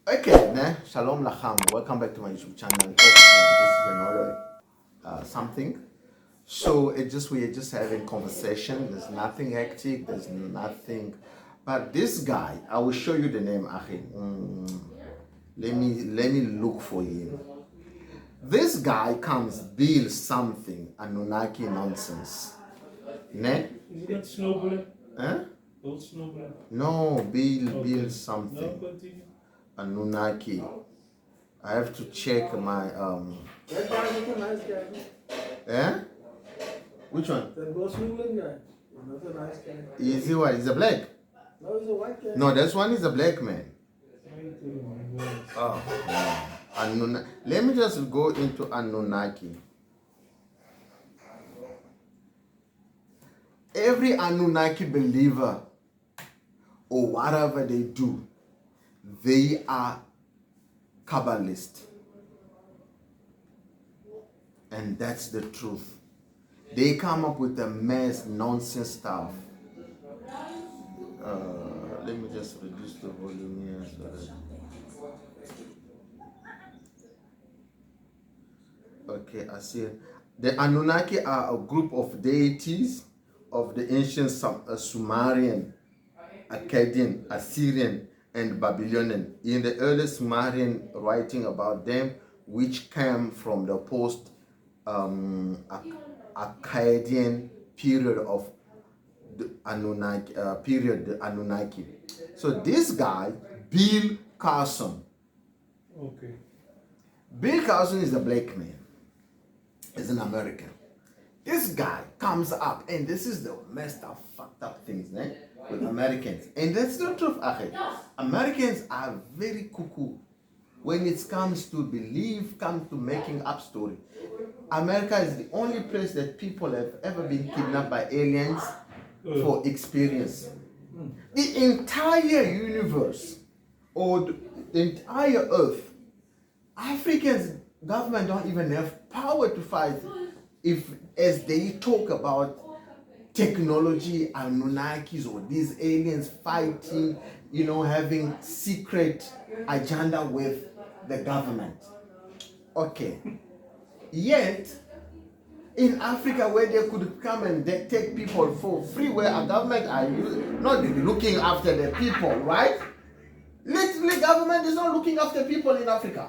Okay, ne? Shalom Lacham. Welcome back to my YouTube channel. Oh, this is another something. So we're just having conversation. There's nothing hectic. There's nothing. But this guy, I will show you the name. Achi. Let me look for him. This guy comes Bill something Anunnaki nonsense. Ne? Is that snowballing? Huh? Old snowballing? No, Bill Okay. something. No, continue. Anunnaki. I have to check my That guy is a nice guy. Eh? Which one? That goes England guy. He's not a nice guy. Is he what? Is a black? No, he's a white guy. No, this one is a black man. Trying to avoid. Oh, let me just go into Anunnaki. Every Anunnaki believer or whatever they do, they are Kabbalist. And that's the truth. They come up with a mess, nonsense stuff. Let me just reduce the volume here so that... Okay, I see. The Anunnaki are a group of deities of the ancient Sumerian, Akkadian, Assyrian, and Babylonian. In the early Sumerian writing about them, which came from the post Akkadian period of the Anunnaki. So this guy, Bill Carson. Okay. Bill Carson is a black man. He's an American. This guy comes up, and this is the messed up, fucked up things, né? With Americans. And that's the truth, Ache. Americans are very cuckoo when it comes to belief, comes to making up story. America is the only place that people have ever been kidnapped by aliens for experience. The entire universe, or the entire earth, Africans government don't even have power to fight if, as they talk about technology, Anunnakis or these aliens fighting, having secret agenda with the government. Okay. Yet, in Africa, where they could come and they take people for free, where a government are not looking after the people, right? Literally, government is not looking after people in Africa.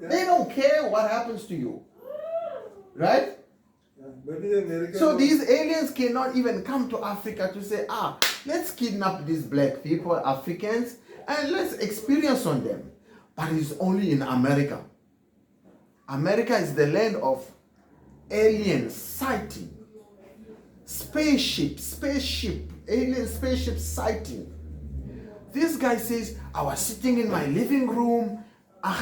They don't care what happens to you, right? So these aliens cannot even come to Africa to say, let's kidnap these black people, Africans, and let's experience on them. But it's only in America. America is the land of alien sighting, alien spaceship sighting. This guy says, I was sitting in my living room. I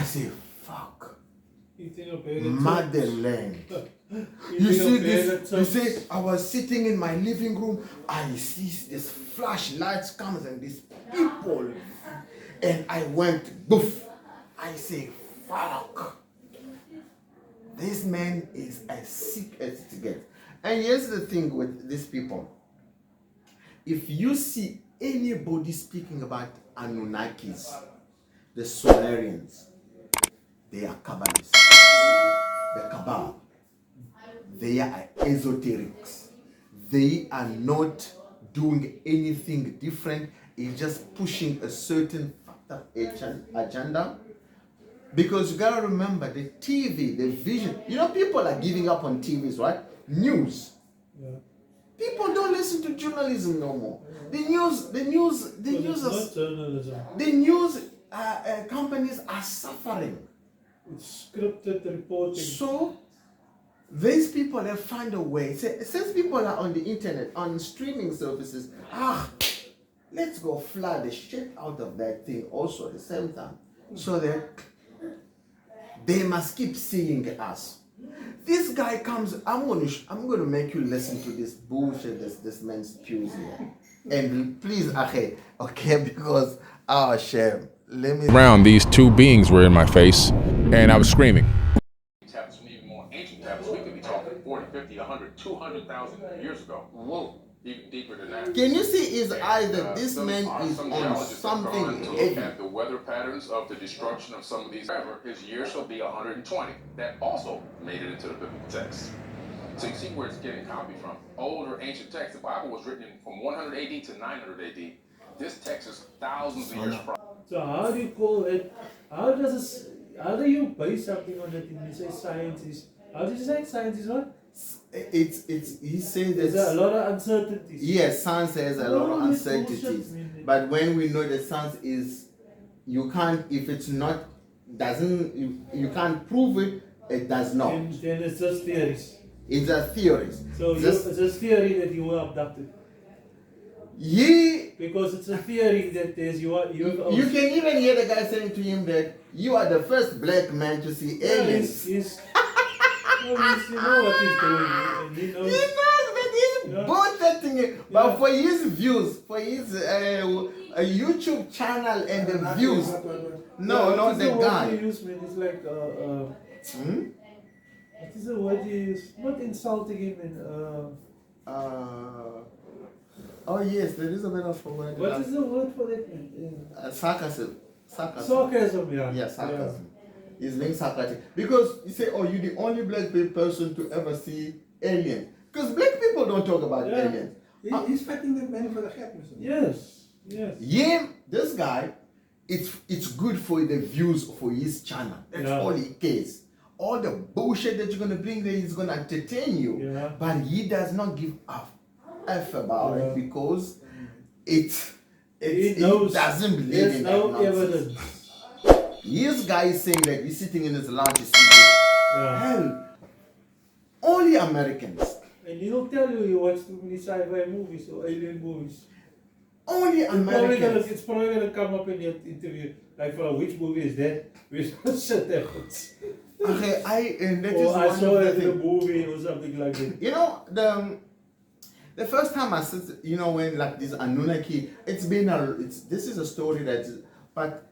say, fuck. Motherland. You see this? You say, I was sitting in my living room. I see this flashlights comes and these people. And I went, boof. I say, fuck. This man is as sick as it gets. And here's the thing with these people. If you see anybody speaking about Anunnakis, the Sumerians, they are Kabbalists. The Kabbalah. They are esoterics. They are not doing anything different. It's just pushing a certain agenda. Because you gotta remember the TV, the vision. People are giving up on TVs, right? News. Yeah. People don't listen to journalism no more. The news companies are suffering. It's scripted reporting. So these people have found a way. Since people are on the internet, on streaming services, let's go flood the shit out of that thing also at the same time. So that they must keep seeing us. This guy comes, I'm going to make you listen to this bullshit this man spews here. And please, okay, because, shame. Let me... Around, these two beings were in my face, and I was screaming. Tablets from even more ancient tablets, we could be talking 40, 50, 100, 200,000 years ago. Whoa. Even deeper than that. Can you see his eye that this Some- man is some on geologists have gone something to look heavy? at the weather patterns of the destruction of some of these. However, his year shall be 120. That also made it into the biblical text. So you see where it's getting copied from. Old or ancient text. The Bible was written from 100 AD to 900 AD. This text is thousands of years prior. So how do you call it? How do you base something on it? When you say science is, how did you say science is what? He says There's a that lot of uncertainties. yes, science has a lot of No, it's uncertainties, bullshit, man. but when we know that science is, you can't, if it's not, doesn't, you can't prove it, it does not. Then it's just theories. It's a theory. So Just- it's a theory that you were abducted. Ye, Because it's a theory that there's you can even hear the guy saying to him that you are the first black man to see aliens. You know what he's doing, and he He knows. knows that he's Yeah. bullshitting it, but Yeah. for his views, for his YouTube channel and the views, no, Yeah, not what is the word guy. you use, man? It's like Hmm? what is the word you use? Not insulting him, and Oh yes, there is a bit of a word. what is the word for that, man? Sarcasm. Sarcasm. Sarcasm, yeah. Yeah, sarcasm. He's being sarcastic because you say, "Oh, you're the only black person to ever see aliens." Because black people don't talk about Yeah. aliens. He's fighting that man for the gap, Mr. Yes, yes. Yeah, this guy, it's good for the views for his channel. That's Yeah. all he cares. All the bullshit that you're gonna bring there, he's gonna entertain you. Yeah. But he does not give a f about Yeah. it because he knows doesn't believe there's in no that nonsense. evidence. This guy is saying that he's sitting in his lounge, he's thinking, Yeah. hell, only Americans, And he'll tell you he watched too many sci-fi movies or alien movies. only Americans. It's probably gonna come up in your interview. Like, for which movie is that? Which shit happens? Okay, and that is Or I one saw of the it in a things. movie or something like that. You know, the first time I said, you know, when like this Anunnaki, this is a story but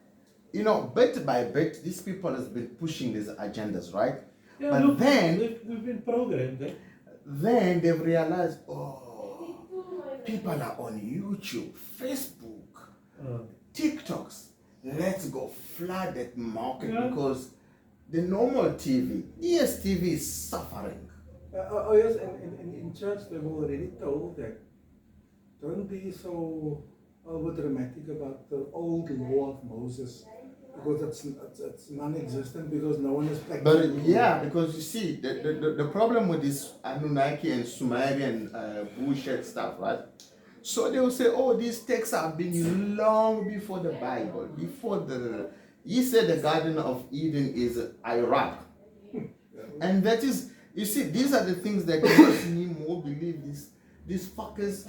you know, bit by bit, these people has been pushing these agendas, right? Yeah, But look, then- we've been programmed. Eh? Then they've realized, oh, people are on YouTube, Facebook, TikToks. Let's go flood that market Yeah. because the normal TV, DSTV is suffering. Yes, and in church they've already told that don't be so over dramatic about the old law of Moses because it's non-existent because no one is practicing. But yeah, because you see, the problem with this Anunnaki and Sumerian bullshit stuff, right? So they will say, oh, these texts have been long before the Bible, he said the Garden of Eden is Iraq. And that is, you see, these are the things that makes me more believe these fuckers,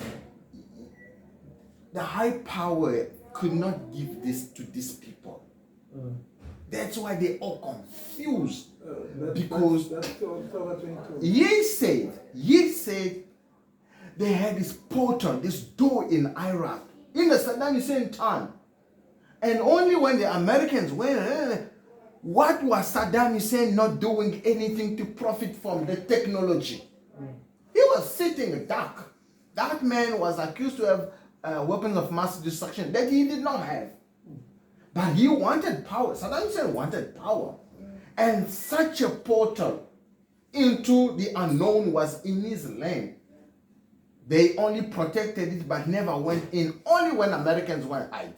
the high power could not give this to these people. That's why they all confused. Because that's October 22. Ye said they had this portal, this door in Iraq, in the Saddam Hussein time. And only when the Americans went, what was Saddam Hussein not doing anything to profit from the technology? He was sitting dark. That man was accused to have weapons of mass destruction that he did not have. But he wanted power. Saddam Hussein wanted power. And such a portal into the unknown was in his land. They only protected it but never went in. Only when Americans went hide.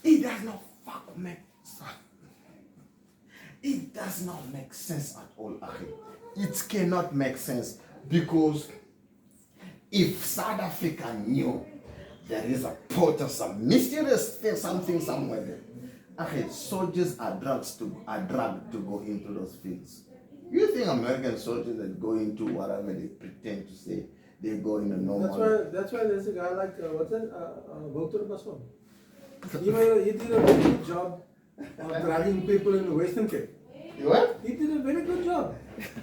It does not make sense. It does not make sense at all, Akhi. It cannot make sense because if South Africa knew there is a portal, some mysterious thing, something somewhere there, Akhi, soldiers are drugged to go into those fields. You think American soldiers that go into whatever they pretend to say, they go in a normal. That's why there's a guy like what's that? Walter Basson. He did a very good job of dragging people in the Western Cape. What? He did a very good job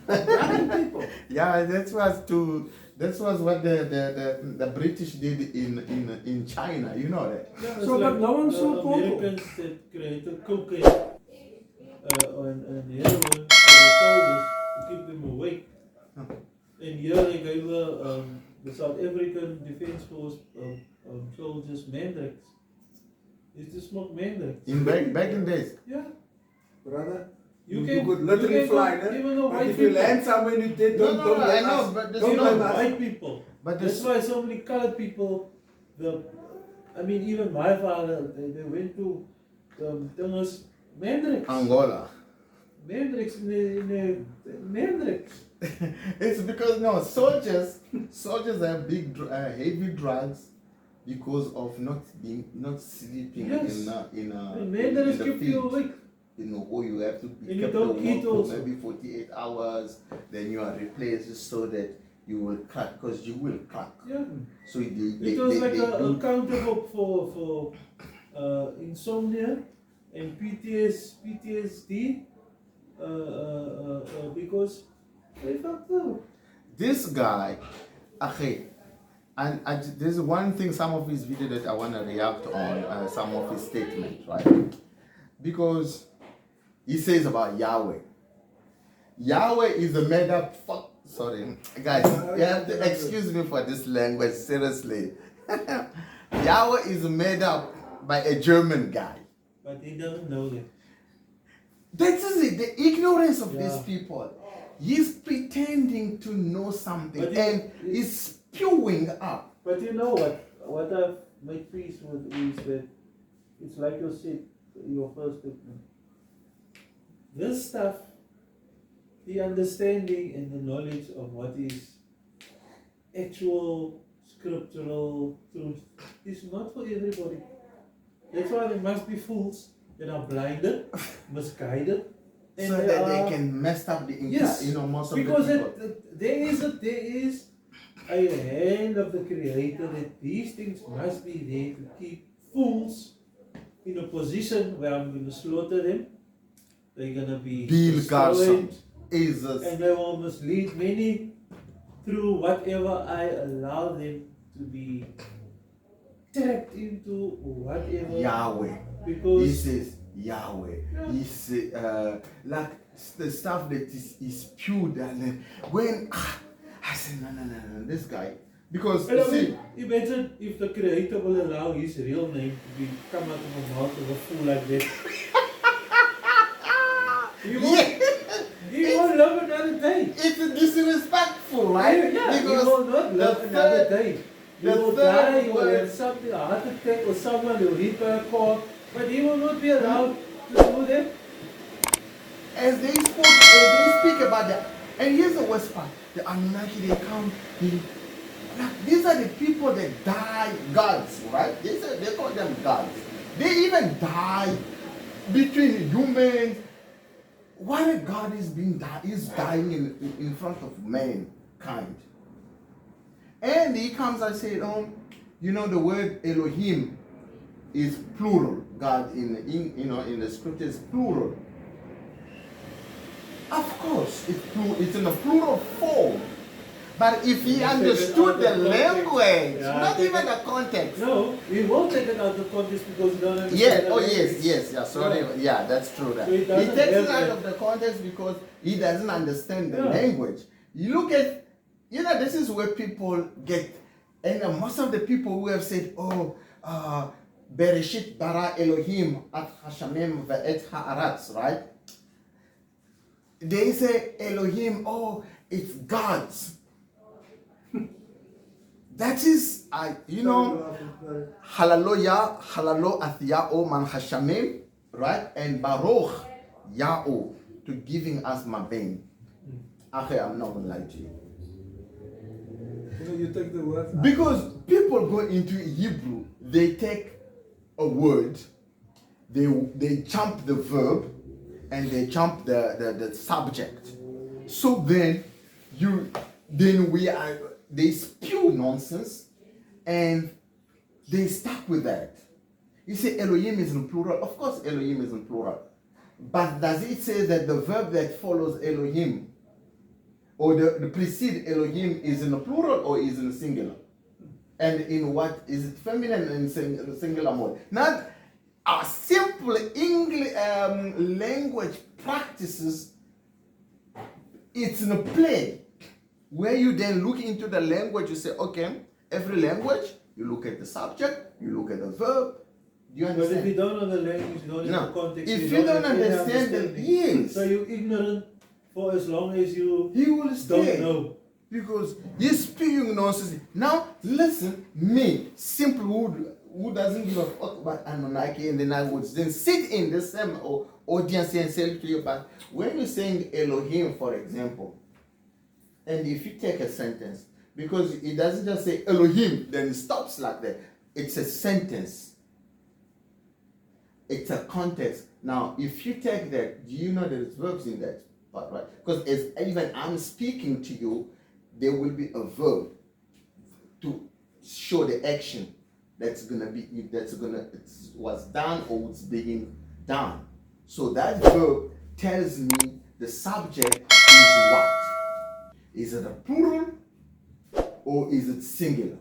dragging people. Yeah, that was what the British did in China. You know that. Yeah, it's So, but no one the saw Paul. Americans that created cocaine and heroin for the soldiers to keep them awake. And here they gave the South African Defence Force soldiers mandrakes. Used to smoke mandrakes. In back in days. Yeah. Brother, You you can- could literally you can fly, go- ne? even though But white if you people- land somewhere and you did, No, don't, no, don't no, blame I know, us. but this- Don't You blame know, us. white people. But That's this, why so many colored people, even my father, they went to mandrakes. Angola. Mandrakes in the mandrakes. It's because no soldiers have big heavy drugs because of not sleeping Yes. in Mandrakes the keep you field. awake. You know, or you have to be And you kept don't awake eat for also. maybe 48 hours. Then you are replaced so that you will crack, because you will crack. Yeah. So they It was like they a do- counter for insomnia and PTSD because they fucked up. This guy, okay, and there's one thing, some of his video that I want to react on, some of his statements, right? Because he says about Yahweh. Yahweh is a made up fuck. Sorry, guys, you have to excuse me for this language, seriously. Yahweh is made up by a German guy. But he doesn't know that. That is it, the ignorance of Yeah. these people. He's pretending to know something But and he's spewing up. But you know what I've made peace with is that it's like you said, your first statement. This stuff, the understanding and the knowledge of what is actual scriptural truth is not for everybody. That's why there must be fools that are blinded, misguided, and So that they can mess up the entire, Yes, most of because the people. there is a hand of the Creator that these things must be there to keep fools in a position where I'm going to slaughter them. They're going to be Bill Carson destroyed, is and they will mislead many through whatever I allow them to be tapped into, whatever. Yahweh. He Because says Yahweh. Yeah. He say like the stuff that is spewed, and then when I said no, this guy, because and you I see, mean, imagine if the Creator will allow His real name to be come out of the mouth of a fool like that. He won't, he won't love another day. it's disrespectful, right? Yeah, he Because will not love the another third- day. He the will third die, he will word- have something, a heart attack, or someone will hit by a car, but he will not be allowed to do that. as they speak about that, and here's the worst part: the Anunnaki, they come, these are the people that die gods, right? They call them gods. They even die between humans. What a god is dying in front of mankind. And he comes and said, the word Elohim is plural. God in the scripture is plural. Of course, it's in a plural form. But if he You take it understood out the of context. language, Yeah, not take even it- the context. No, we won't take it out of context because we don't understand. Yeah, the oh language. yeah, sorry. Yeah. Yeah, that's true. That. So he He doesn't takes have it out that. of the context because he doesn't understand the Yeah. language. You look at, this is where people get, and most of the people who have said, Bereshit bara Elohim at Hashamim ve'et ha'aretz, right? They say Elohim, it's God's. That is, Hallelujah, Halalo Athiyao Man Hashamim, right? And Baruch Yao to giving us Mabin. Okay, I'm not gonna lie to you. You take the words. Because people go into Hebrew, they take a word, they jump the verb, and they jump the subject. So then they spew nonsense, and they stuck with that. You say Elohim is in plural. Of course Elohim is in plural. But does it say that the verb that follows Elohim or the precede Elohim is in a plural or is in a singular? And in what is it, feminine and singular mode? Not a simple English language practices. It's in a play. where you then look into the language, you say, okay, every language, you look at the subject, you look at the verb. Do you But understand? if you don't know the language, you don't know No. the context, If you don't have any understand the understanding. yes, So you're ignorant for as long as you he will stay. don't know. Because he's spewing nonsense. Now, listen, me, simple who doesn't give a fuck about Anunnaki, and then I would then sit in the same audience and say to you, but when you're saying Elohim, for example, and if you take a sentence, because it doesn't just say Elohim, then it stops like that. It's a sentence. It's a context. Now, if you take that, do you know that there's verbs in that part, right? Because as even I'm speaking to you, there will be a verb to show the action it was done or it's being done. So that verb tells me the subject is what? Is it a plural or is it singular?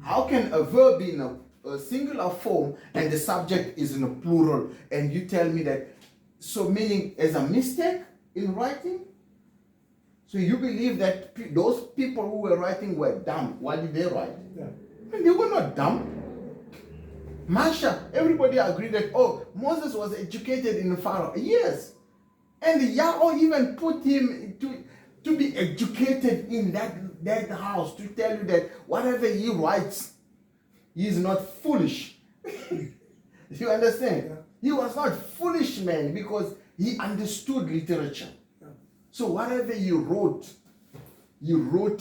How can a verb be in a singular form and the subject is in a plural, and you tell me that, so meaning as a mistake in writing? So you believe that those people who were writing were dumb. Why did they write? Yeah. And they were not dumb. Masha, everybody agreed that, oh, Moses was educated in Pharaoh. Yes. And Yahweh even put him to be educated in that house, to tell you that whatever he writes, he is not foolish. You understand? Yeah. He was not foolish man because he understood literature. Yeah. So whatever you wrote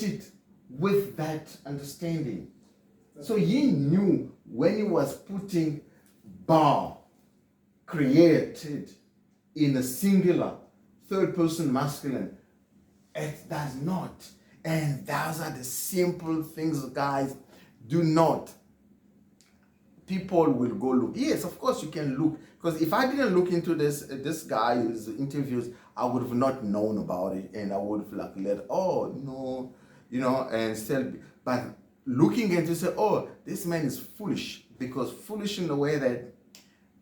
it with that understanding. So he knew when he was putting bar, created in a singular, third person masculine, it does not. And those are the simple things, guys. Do not. People will go look. Yes, of course you can look. Because if I didn't look into this guy's interviews, I would have not known about it, and I would have and still. But looking into say, oh, this man is foolish, because foolish in the way that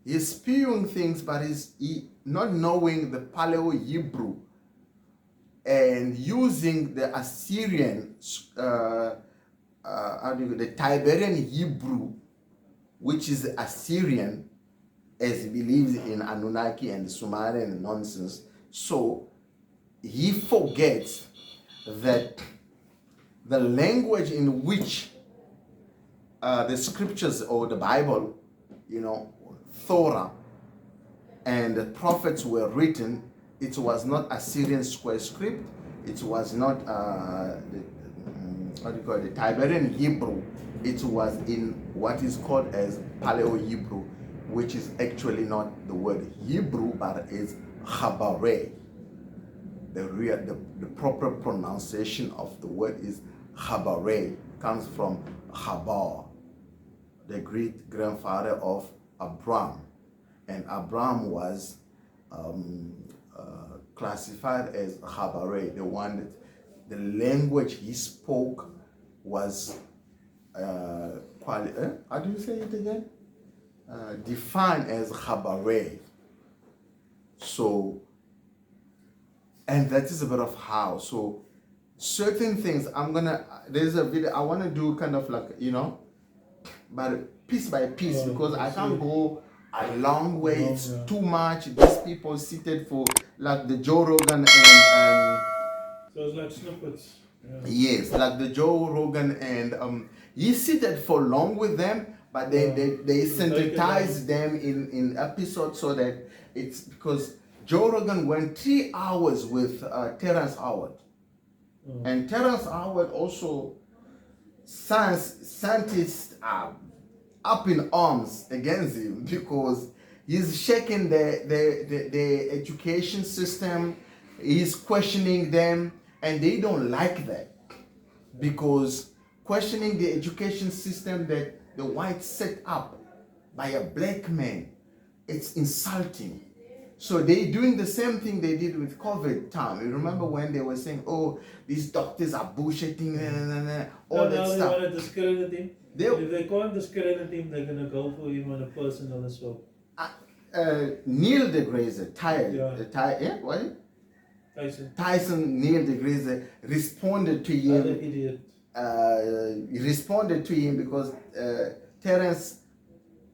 he's spewing things, but he's not knowing the Paleo Hebrew and using the Assyrian, the Tiberian Hebrew, which is Assyrian, as he believes in Anunnaki and Sumerian nonsense. So he forgets that the language in which the scriptures or the Bible, Torah and the prophets were written, it was not Assyrian square script. It was not the Tiberian Hebrew. It was in what is called as Paleo Hebrew, which is actually not the word Hebrew, but is Habare. The proper pronunciation of the word is Habare. Comes from Habar, the great grandfather of Abraham, and Abraham was classified as Habare, the one that the language he spoke was how do you say it again? Defined as Habare. So, and that is a bit of how. So, certain things there's a video I want to do, kind of like, but piece by piece, because I can't go a long way. It's too much. These people seated for like the Joe Rogan and so it's like snippets. Yeah. Yes, like the Joe Rogan, and he seated for long with them, but they synthesize them in episodes, so that it's because Joe Rogan went 3 hours with Terrence Howard. And Terrence Howard also, scientists are up in arms against him, because he's shaking the education system, he's questioning them, and they don't like that, because questioning the education system that the whites set up by a black man, it's insulting. So they doing the same thing they did with COVID time. You remember when they were saying, oh, these doctors are bullshitting, all that stuff. They want to discredit him. If they can't discredit him, they're going to go for him on a personal assault. Neil deGrasse, what? Tyson. Neil deGrasse, responded to Other him. idiot. He responded to him because Terence,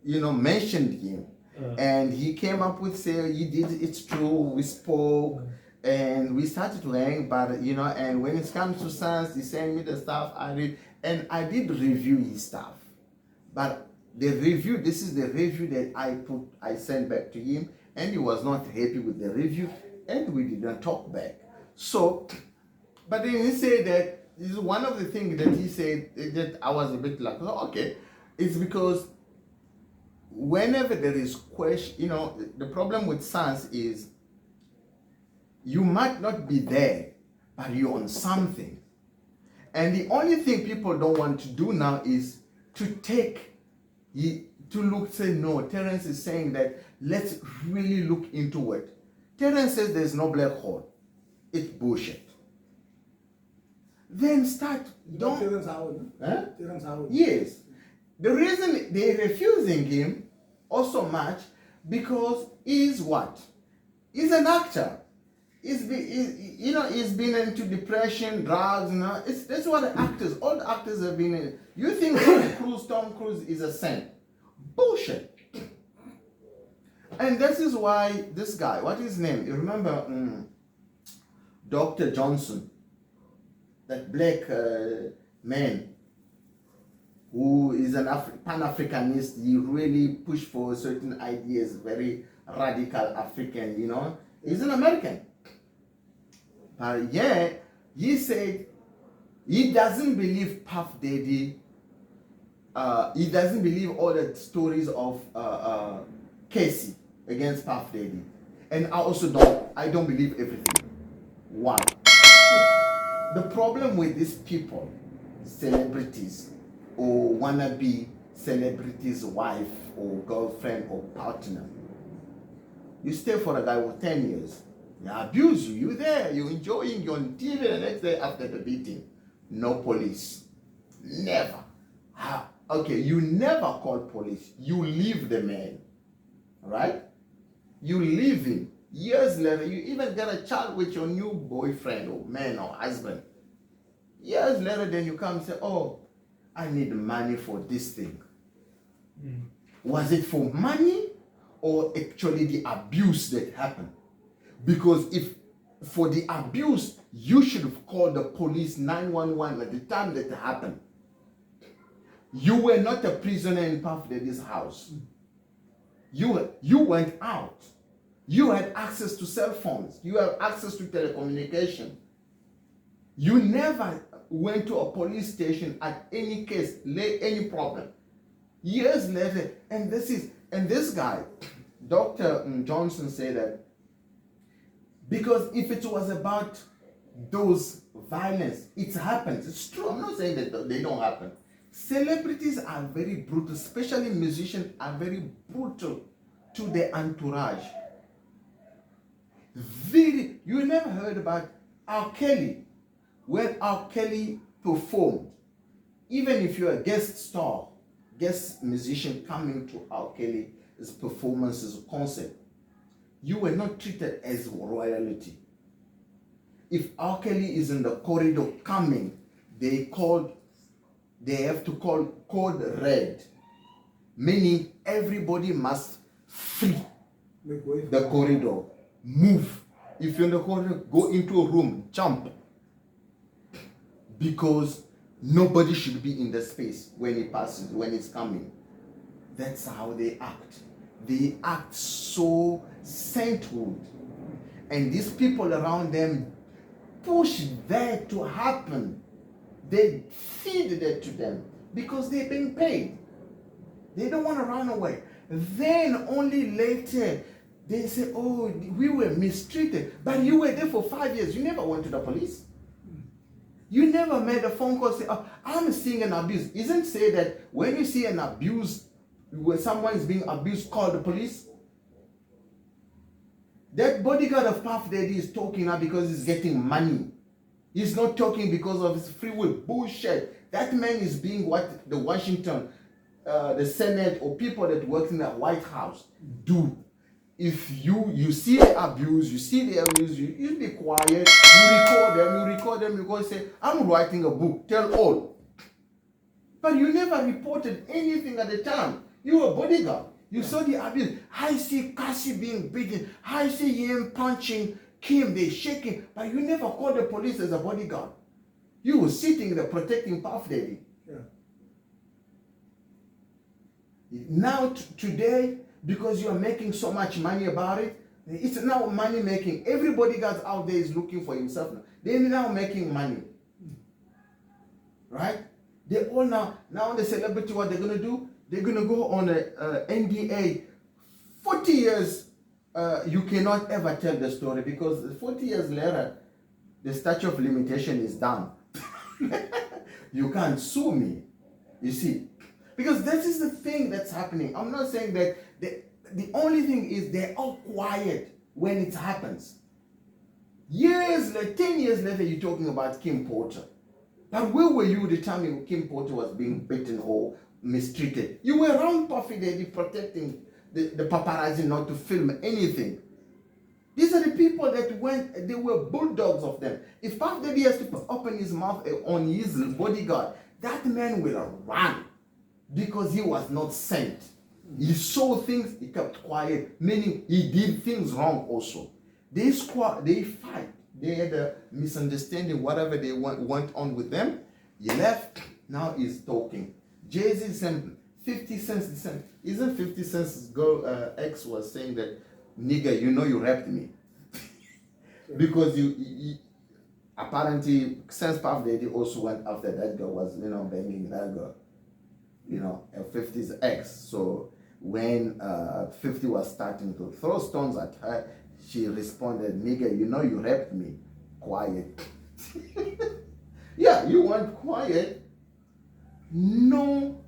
mentioned him. And he came up with, say, he did, it's true, we spoke, and we started to hang, but, and when it comes to science, he sent me the stuff I read, and I did review his stuff. But this is the review that I sent back to him, and he was not happy with the review, and we didn't talk back. So, but then he said that, this is one of the things that he said that I was a bit like, oh, okay, it's because whenever there is question, the problem with science is you might not be there, but you're on something. And the only thing people don't want to do now is to say, no, Terence is saying that let's really look into it. Terence says there's no black hole. It's bullshit. Then Terence Howard. Huh? Terence Howard. Yes. The reason they're refusing him also much because he's what? He's an actor. He's been into depression, drugs, that's what all the actors have been in. You think Tom Cruise is a saint? Bullshit. And this is why this guy, what is his name? You remember Dr. Johnson, that black man who is an Pan-Africanist. He really pushed for certain ideas, very radical African, He's an American. But yeah, he said he doesn't believe Puff Daddy, he doesn't believe all the stories of Casey against Puff Daddy. And I don't believe everything. Why? The problem with these people, celebrities, or wannabe celebrity's wife or girlfriend or partner. You stay for a guy for 10 years. He abuse you. You there. You're enjoying. You're on TV the next day after the beating. No police. Never. Okay, you never call police. You leave the man. Right? You leave him. Years later, you even get a child with your new boyfriend or man or husband. Years later, then you come and say, oh, I need money for this thing. Was it for money or actually the abuse that happened? Because if for the abuse, you should have called the police 911 at the time that it happened. You were not a prisoner in Puff Daddy's house. You went out. You had access to cell phones. You had access to telecommunication. You never went to a police station at any case, any problem. Years later, and this guy, Dr. Johnson said that because if it was about those violence, it happens. It's true. I'm not saying that they don't happen. Celebrities are very brutal, especially musicians are very brutal to their entourage. You never heard about R. Kelly. When R. Kelly performed, even if you're a guest musician coming to R. Kelly's performances, concert, you were not treated as royalty. If R. Kelly is in the corridor coming, they have to call code red, meaning everybody must flee the corridor, move. If you're in the corridor, go into a room, jump. Because nobody should be in the space when it passes, when it's coming. That's how they act. They act so sainthood. And these people around them push that to happen. They feed that to them because they're being paid. They don't want to run away. Then only later they say, oh, we were mistreated. But you were there for 5 years. You never went to the police. You never made a phone call say, oh, I'm seeing an abuse. Isn't say that when you see an abuse, when someone is being abused, call the police? That bodyguard of Puff Daddy is talking now because he's getting money. He's not talking because of his free will. Bullshit. That man is being what the Washington, the Senate, or people that work in the White House do. if you see the abuse, you see the abuse, you be quiet, you record them, you go and say, I'm writing a book, tell all. But you never reported anything at the time. You were a bodyguard. You saw the abuse. I see Cassie being beaten. I see him punching Kim, they shaking. But you never called the police as a bodyguard. You were sitting there protecting Puff Daddy. Yeah. Now, today, because you are making so much money about it, it's now money making. Every bodyguard out there is looking for himself now. They're now making money. Right? They all now the celebrity, what they're going to do, they're going to go on a NDA. 40 years, you cannot ever tell the story because 40 years later, the statute of limitation is done. You can't sue me. You see? Because this is the thing that's happening. I'm not saying that the only thing is they're all quiet when it happens. Years later, 10 years later, you're talking about Kim Porter. But where were you the time Kim Porter was being beaten or mistreated? You were around Puffy Daddy protecting the paparazzi not to film anything. These are the people that went, they were bulldogs of them. If Puff Daddy has to open his mouth on his bodyguard, that man will run because he was not sent. He saw things, he kept quiet, meaning he did things wrong also. They fight. They had a misunderstanding, whatever they went on with them. He left, now he's talking. Jay-Z sent 50 cents the same. Isn't 50 cents girl ex was saying that, nigga, you know you raped me. Because you apparently, since Puff Daddy also went after that girl was, banging that girl. 50's ex. So when 50 was starting to throw stones at her, she responded, nigga, you know you raped me. Quiet. Yeah, you want quiet. No.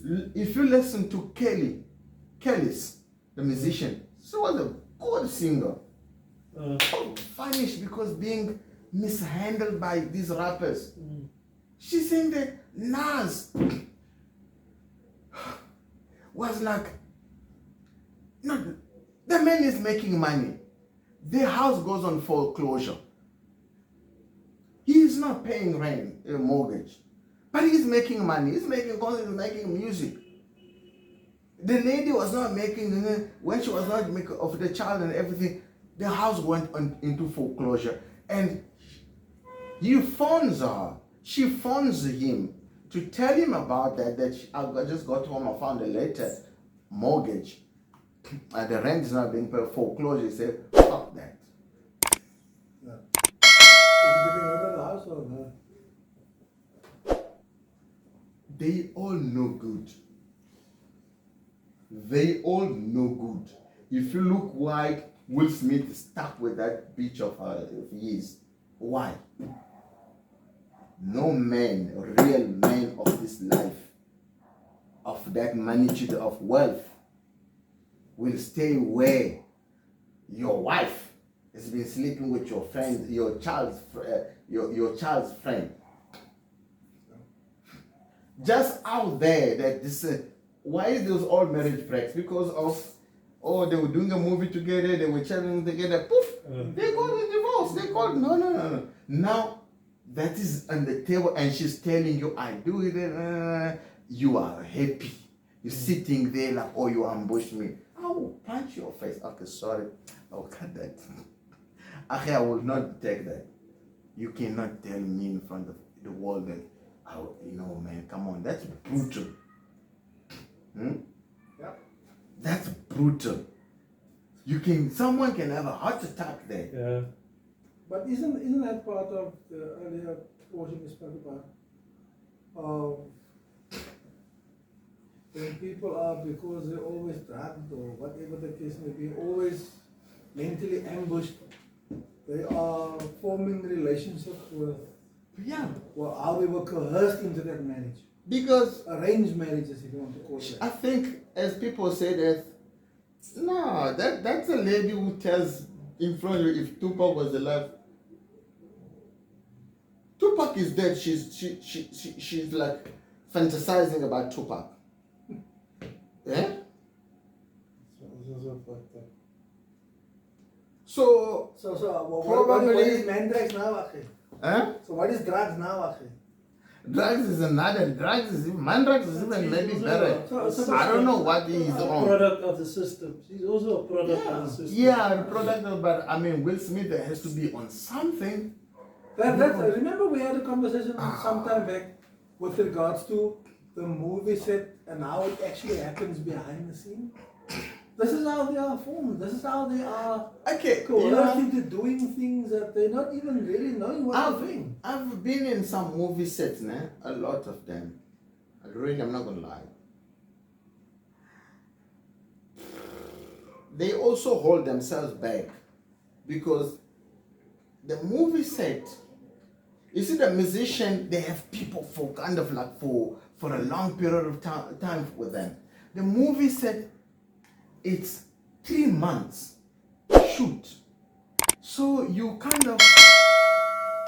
If you listen to Kelly's, the musician, she was a good singer. Vanished because being mishandled by these rappers. She's saying that Nas was like, no, the man is making money. The house goes on foreclosure. He is not paying rent, mortgage, but he's making money. He's making concerts, making music. The lady was not making, when she was not making of the child and everything, the house went into foreclosure. And he phones her. She phones him to tell him about that I just got home, I found a letter, mortgage. The rent is not being paid, foreclosure. He said, fuck that. Yeah. Is he getting rid of the house or no? They all know good. They all know good. If you look why Will Smith is stuck with that bitch of his, why? No man, real man of this life, of that magnitude of wealth, will stay where your wife has been sleeping with your friend, your child's friend. Just out there, that this, why is those all marriage breaks? Because of, they were doing a movie together, they were chatting together, poof, they got a divorce. They called, no. Now, that is on the table and she's telling you, I do it, you are happy. You're sitting there like, oh, you ambushed me. I will punch your face. Okay, sorry. I'll cut that. Okay, I will not take that. You cannot tell me in front of the world that, oh, man, come on. That's brutal. Yeah. That's brutal. Someone can have a heart attack there. Yeah. But isn't that part of the earlier portion we spoke about? When people are, because they're always drugged or whatever the case may be, always mentally ambushed, they are forming relationships with, how they were coerced into that marriage. Because Arranged marriages, if you want to call it I that. think, as people say that, no, that's a lady who tells in front of you if Tupac was alive. Tupac is dead. She's like fantasizing about Tupac. Yeah? So fucked up. So, So what Probably- is Mandrax now, Akhi? huh? So what is drugs now, Akhi? Drugs is another. Mandrax is even maybe better. I don't know what he is A on. product of the system. He's also a product of the system. Yeah, the product of, but I mean, Will Smith has to be on something. Remember we had a conversation some time back with regards to the movie set and how it actually happens behind the scene. This is how they are formed. This is how they are Okay, coerced into doing things that they're not even really knowing what they're doing. I've been in some movie sets, né? A lot of them. Really, I'm not gonna lie. They also hold themselves back because the movie set. You see, the musician, they have people for kind of like for a long period of time with them. The movie set, it's 3 months shoot. So you kind of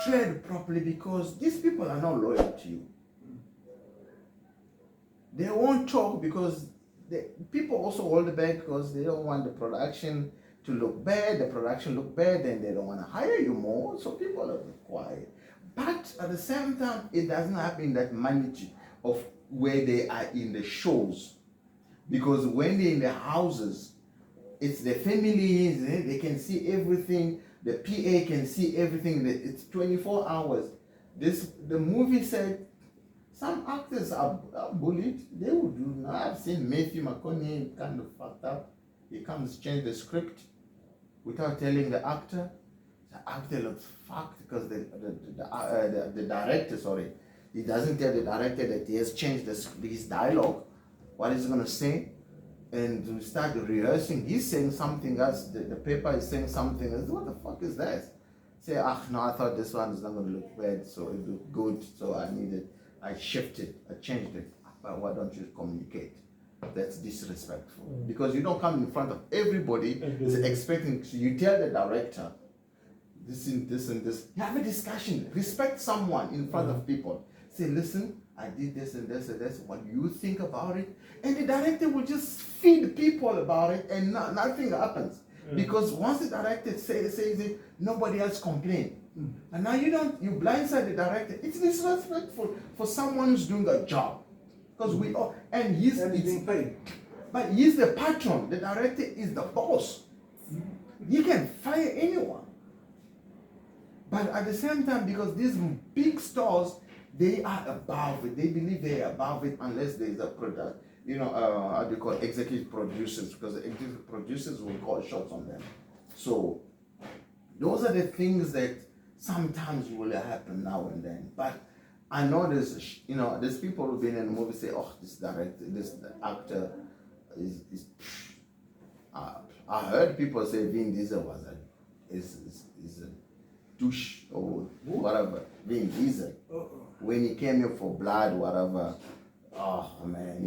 tread properly because these people are not loyal to you. They won't talk because people also hold back because they don't want the production to look bad. The production look bad, and they don't want to hire you more. So people are quiet. But at the same time, it doesn't happen in that magnitude of where they are in the shows. Because when they're in the houses, it's the families, they can see everything. The PA can see everything. It's 24 hours. The movie said some actors are bullied. They would do. Now I've seen Matthew McConaughey kind of fucked up. He comes change the script without telling the actor. The actor looks fucked because the director, sorry, he doesn't tell the director that he has changed his dialogue, what he's gonna say, and we start rehearsing. He's saying something else. The paper is saying something else. What the fuck is that? Say, no, I thought this one is not gonna look bad, so it looked good, so I shifted, I changed it. But why don't you communicate? That's disrespectful because you don't come in front of everybody expecting. So you tell the director. This and this and this. You have a discussion. Respect someone in front of people. Say, listen, I did this and this and this. What do you think about it? And the director will just feed people about it, and nothing happens. Because once the director says it, nobody else complains. And now you blindside the director. It's disrespectful for someone who's doing a job. Because we all, and he's being paid. But he's the patron. The director is the boss. He can fire anyone. But at the same time, because these big stores, they are above it. They believe they are above it unless there is a product. How do you call it? Executive producers, because the executive producers will call shots on them. So those are the things that sometimes will happen now and then. But I know there's people who've been in the movie say, oh, this director, this actor is I heard people say Vin Diesel is a douche or whatever. Vin Diesel. When he came here for blood, whatever, oh man,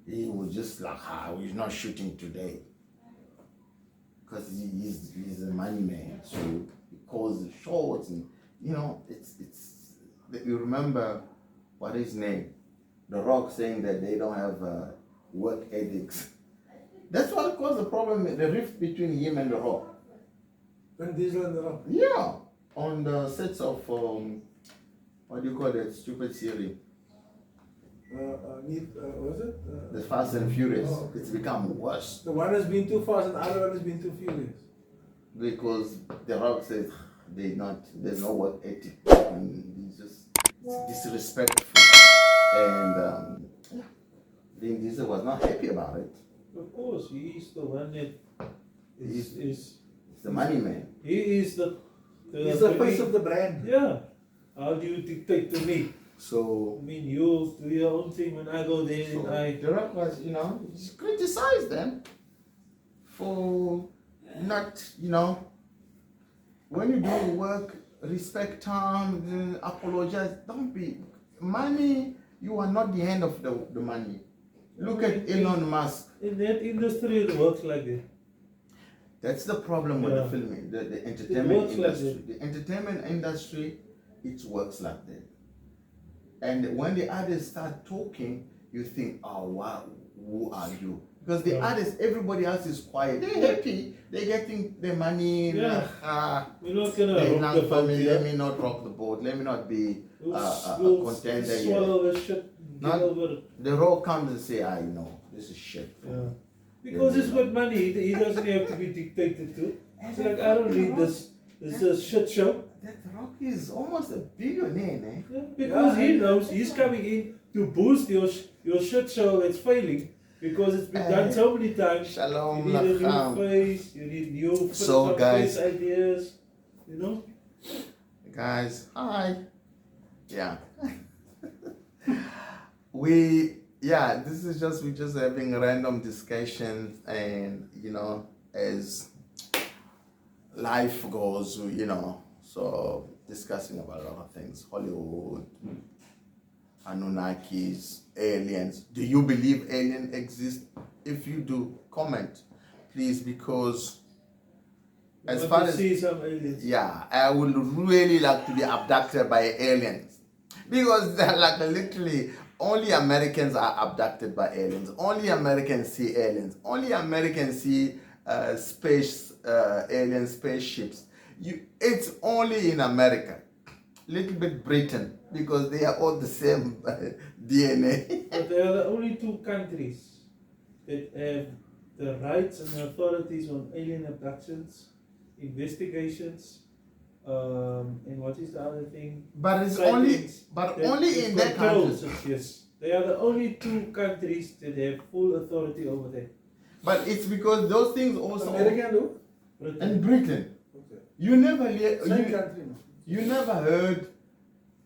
he was just like, he's not shooting today. Because he's a money man. So he calls the shots and you remember what is his name? The Rock saying that they don't have work ethics. That's what caused the problem, the rift between him and The Rock. When Diesel and The Rock? Yeah, on the sets of, what do you call that stupid series? Was it? The Fast and Furious. Oh, okay. It's become worse. The one has been too fast and the other one has been too furious. Because The Rock says there's no work ethic. And it's disrespectful. And Vin Diesel was not happy about it. Of course, he is the one that is the money man. He is He's the face of the brand. Yeah. How do you dictate to me? So I mean, you do your own thing when I go there and The Rock was, just criticize them for not, when you do work, respect time, apologize. Don't be money. You are not the end of the money. Look at Elon Musk. In that industry, it works like that. That's the problem with the film, the entertainment industry. Like the entertainment industry, it works like that. And when the others start talking, you think, oh wow, who are you? Because the Yeah. artists, everybody else is quiet. They're happy. They're getting their money. Yeah. We're not gonna They rock the for boat me, here. let me not rock the boat. Let me not be We'll, a we'll contender here. swallow the shit. Get Not- over it. The Raw comes and say, I know, this is shit. Yeah. Because he's got money, he doesn't have to be dictated to. He's like, I don't need this. This is a shit show. That Rock is almost a billionaire, eh? Yeah, because he knows he's coming in to boost your shit show that's failing. Because it's been done so many times. Shalom You need a new lacham. face, you need new So, guys- face ideas, you know? Guys, hi. Yeah. We're just having random discussions, and as life goes, so discussing about a lot of things. Hollywood, Anunnakis, aliens. Do you believe aliens exist? If you do, comment, please, because as Want far to as see some aliens. yeah, I would really like to be abducted by aliens, because they're like literally only Americans are abducted by aliens. Only Americans see aliens. Only Americans see alien spaceships. It's only in America. Little bit Britain, because they are all the same DNA. But there are the only two countries that have the rights and the authorities on alien abductions, investigations, and what is the other thing? But it's Sightings. only in that controls country. it, yes. They are the only two countries that have full authority over that. But it's because those things also American do? Britain. and Britain. Okay. You never Same country. No? you never heard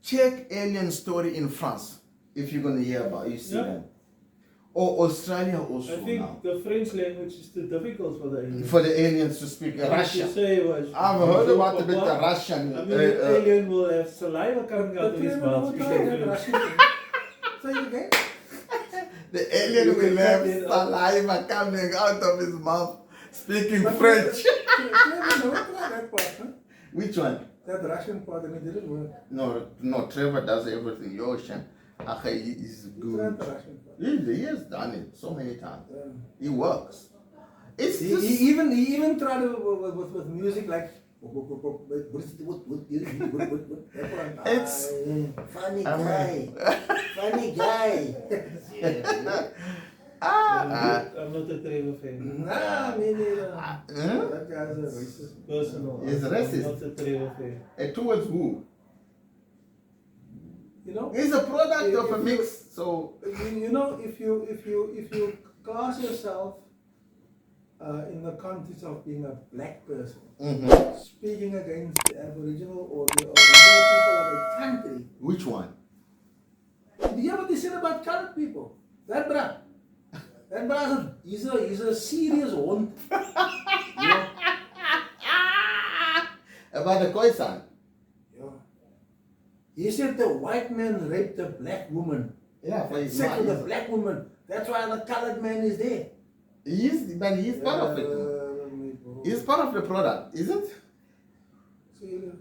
check alien story in France if you're gonna hear about you see Yeah. them. Or Australia I also think now. the French language is too difficult for the aliens. For the aliens to speak What you Russian. say was, I've heard about a bit the Russian. I mean, the alien will have saliva coming out of his mouth. So you get? The alien You will can have cut it up. saliva coming out of his mouth speaking But French. that part, huh? Which one? That Russian part, and it didn't work. No, Trevor does everything. Yocean. He is It's good. not the Russian part. He has done it so many times. Yeah. He works. It's He just even tried with music like It's- funny I mean- funny guy. I'm not a Trevor fan. Nah, me neither. Huh? That guy's a racist. Personal. He's I'm racist. not a Trevor fan. And towards who? You know, He's a product If of a you- mix. So you know, if you class yourself in the context of being a black person, speaking against the Aboriginal or the original people of a country, which one? do you hear what they said about colored people? That brother, he's a serious one. Yeah. About the Khoisan. Yeah. He said the white man raped the black woman. Yeah, for his Sex with the man. black woman. That's why the colored man is there. He's part of it. He's part of the product, isn't? Serious.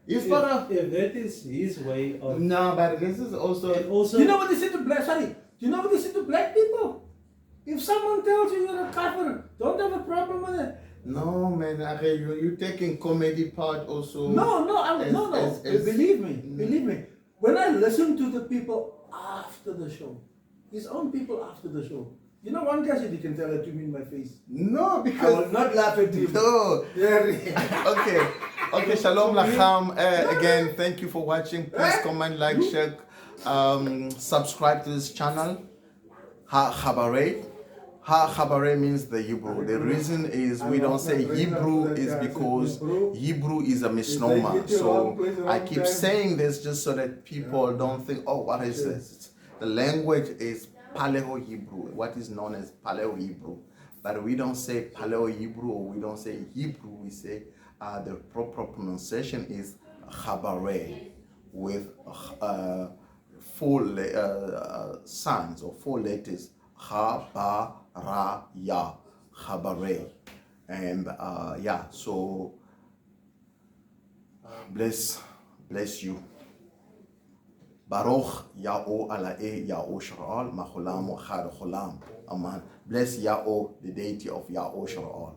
He's part of. If that is his way of. No, but this is And also. also, Do you know what they say to black? Sorry. Do you know what they say to black people? If someone tells you you're a kafir, don't have a problem with it. No, man. Okay, you taking comedy part also. No. As- Believe me. When I listen to the people after the show, his own people after the show. You know, one guy said he can tell it to me in my face. No, I because. will not laugh at him. No. Yeah. Okay, shalom lacham. Again, thank you for watching. Please comment, like, share, subscribe to this channel. Ha Chabare. Ha Chabare means the Hebrew. The reason is we don't say Hebrew is because Hebrew is a misnomer. So I keep saying this just so that people don't think, oh, what is this? The language is Paleo Hebrew, what is known as Paleo Hebrew. But we don't say Paleo Hebrew or we don't say Hebrew. We say the proper pronunciation is Chabare with four sounds or four letters. Chabaraya, Chabare. And so bless you. Baruch Ya'o Ala'e Ya'o Shara'al Machulam wa Chad Cholam. Aman. Bless Ya'o, the deity of Ya'o Shara'al.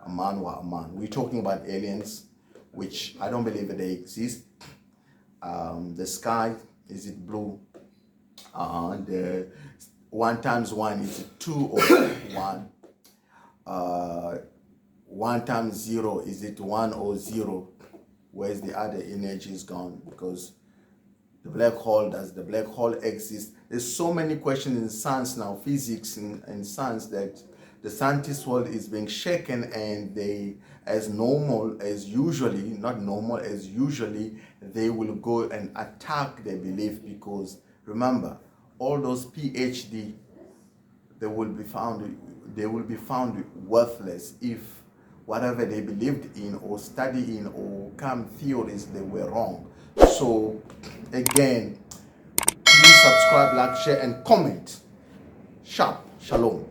Aman wa Aman. We're talking about aliens, which I don't believe that they exist. The sky, is it blue? The 1 times 1 is it 2 or 1? 1 times 0, is it 1 or 0? Where's the other energy is gone? Because the black hole, does the black hole exist? There's so many questions in science now, physics and science, that the scientist world is being shaken, and they, as normal as usually, not normal as usually, they will go and attack their belief, because remember, all those PhD, they will be found worthless if whatever they believed in or studied in or come theories, they were wrong. So again, please subscribe, like, share, and comment. Shalom.